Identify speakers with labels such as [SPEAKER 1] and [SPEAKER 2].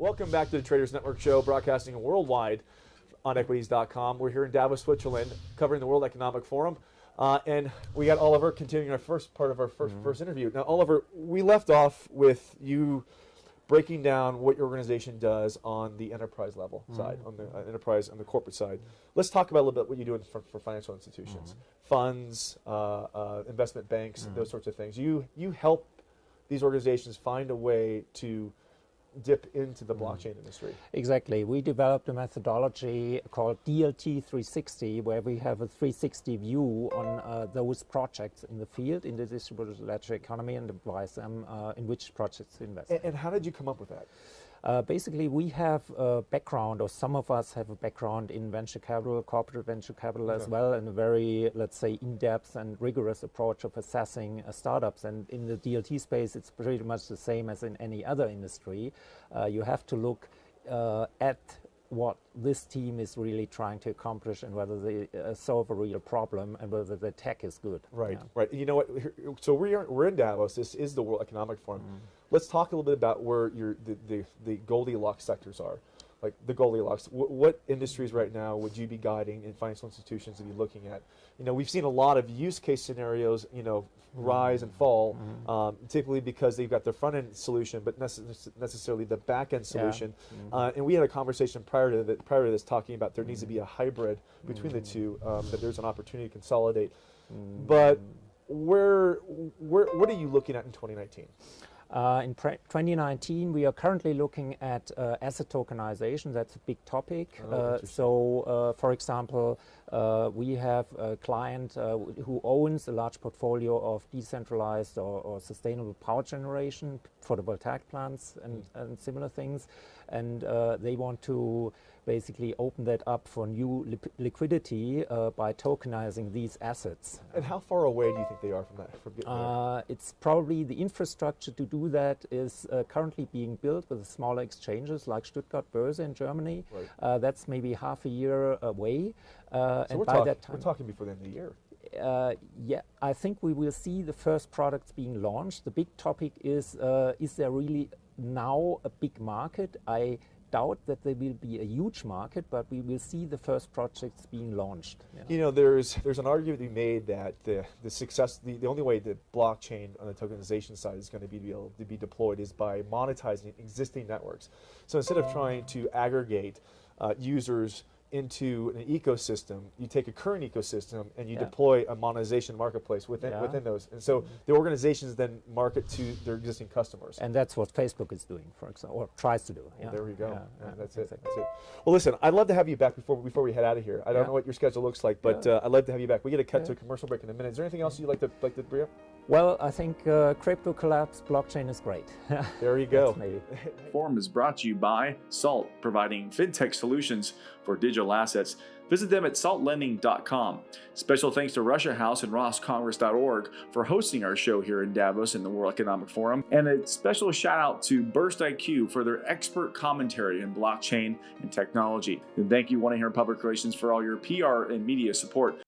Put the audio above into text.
[SPEAKER 1] Welcome back to the Traders Network Show, broadcasting worldwide on equities.com. We're here in Davos, Switzerland, covering the World Economic Forum. And we got Oliver continuing our first part of our first interview. Now, Oliver, we left off with you breaking down what your organization does on the enterprise level side, on the enterprise, on the corporate side. Let's talk about a little bit what you do for financial institutions, funds, investment banks, those sorts of things. You help these organizations find a way to dip into the blockchain industry.
[SPEAKER 2] Exactly. We developed a methodology called DLT 360, where we have a 360 view on those projects in the field, in the distributed ledger economy, and advise them in which projects to invest.
[SPEAKER 1] And how did you come up with that?
[SPEAKER 2] Basically, we have a background, or some of us have a background in venture capital, corporate venture capital as well, and a very, let's say, in-depth and rigorous approach of assessing startups. And in the DLT space, it's pretty much the same as in any other industry. You have to look at what this team is really trying to accomplish and whether they solve a real problem and whether the tech is good.
[SPEAKER 1] Right, right. You know what? So we're in Davos. This is the World Economic Forum. Let's talk a little bit about where the Goldilocks sectors are. Like the Goldilocks, what industries right now would you be guiding in financial institutions to be looking at? You know, we've seen a lot of use case scenarios, you know, rise and fall, typically because they've got their front end solution, but necessarily the back end solution. And we had a conversation prior to this talking about there needs to be a hybrid between the two, that there's an opportunity to consolidate. But what are you looking at in 2019?
[SPEAKER 2] In 2019, we are currently looking at asset tokenization. That's a big topic. For example, we have a client who owns a large portfolio of decentralized or sustainable power generation, photovoltaic plants and similar things. And they want to basically open that up for new liquidity by tokenizing these assets.
[SPEAKER 1] And how far away do you think they are from that? From getting there?
[SPEAKER 2] It's probably the infrastructure to do that is currently being built with smaller exchanges like Stuttgart Börse in Germany. Right. That's maybe half a year away.
[SPEAKER 1] So
[SPEAKER 2] and
[SPEAKER 1] by
[SPEAKER 2] that time,
[SPEAKER 1] we're talking before the end of the year.
[SPEAKER 2] Yeah, I think we will see the first products being launched. The big topic is there really now a big market? I doubt that there will be a huge market, but we will see the first projects being launched.
[SPEAKER 1] You know, there's an argument to be made that the only way the blockchain on the tokenization side is going to be able to be deployed is by monetizing existing networks. So instead of trying to aggregate users into an ecosystem, you take a current ecosystem and you deploy a monetization marketplace within those. And so the organizations then market to their existing customers.
[SPEAKER 2] And that's what Facebook is doing, for example, or tries to do.
[SPEAKER 1] Well, there we go. That's it. That's it. Well, listen, I'd love to have you back before we head out of here. I don't know what your schedule looks like, but I'd love to have you back. We get to cut to a commercial break in a minute. Is there anything else you'd like to bring up?
[SPEAKER 2] Well, I think crypto collapse, blockchain is great.
[SPEAKER 1] There you go.
[SPEAKER 3] Forum is brought to you by Salt, providing fintech solutions for digital assets. Visit them at saltlending.com. Special thanks to Russia House and rosscongress.org for hosting our show here in Davos in the World Economic Forum. And a special shout out to Burst IQ for their expert commentary in blockchain and technology. And thank you, 1-800 Public Relations, for all your PR and media support.